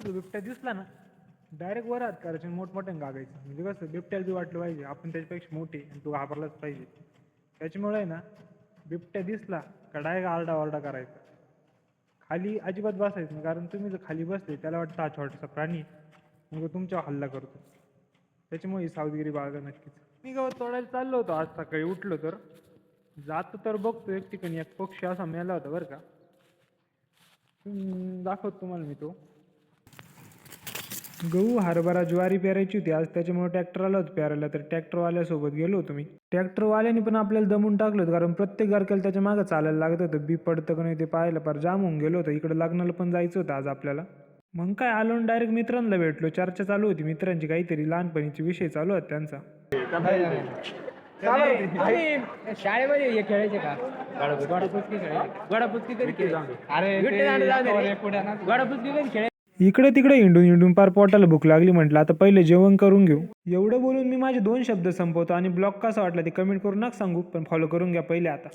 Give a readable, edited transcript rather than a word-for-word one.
कसं बिबट्या दिसला ना डायरेक्ट वर हात करायचे आणि मोठमोठ्याने गागायचं. म्हणजे कसं बिबट्याला बी वाटलं पाहिजे आपण त्याच्यापेक्षा मोठे आणि तू घाबरलाच पाहिजे. त्याच्यामुळे आहे ना बिबट्या दिसला का डायरेक्ट आरडाओरडा करायचा. खाली अजिबात बसायचं नाही, कारण तुम्ही जर खाली बसले त्याला वाटतं हा छोटासा प्राणी मग तुमच्यावर हल्ला करतो. त्याच्यामुळे ही सावधगिरी बाळगा नक्कीच. मी गवत तोडायला चाललो होतो आज सकाळी उठलो तर जातो तर बघतो एक ठिकाणी एक पक्षी असा मेला होता बरं का. दाखवतो तुम्हाला मी तो. गहू हरभरा ज्वारी पेरायची होती आज, त्याच्यामुळे ट्रॅक्टर आला होता पेरायला, तर ट्रॅक्टरवाल्यासोबत गेलो होतो मी. ट्रॅक्टरवाल्याने पण आपल्याला दमून टाकलं होतं, कारण प्रत्येक गारक्याला त्याच्या मागं चालायला लागत होतं. बी पडतं का नाही ते पाहायला फार जाम होऊन गेलो होतं. इकडे लग्नाला पण जायचं होतं आज आपल्याला. मग काय आलो डायरेक्ट मित्रांना भेटलो. चर्चा चालू होती मित्रांची, काहीतरी लहानपणीचे विषय चालू आहेत त्यांचा. शाळेमध्ये हे खेळायचे का गडापुचकी खेळायचे? गडापुचकी कधी खेळायचे? अरे गडापुचकी कधी खेळायचे? इकडे तिकडे हिंडून हिंडून पार पोटाला भूक लागली. म्हटलं आता पहिले जेवण करून घेऊ. एवढं बोलून मी माझे 2 शब्द संपवतो आणि ब्लॉग कसा वाटला ते कमेंट करून नका सांगू, पण फॉलो करून घ्या पहिले आता.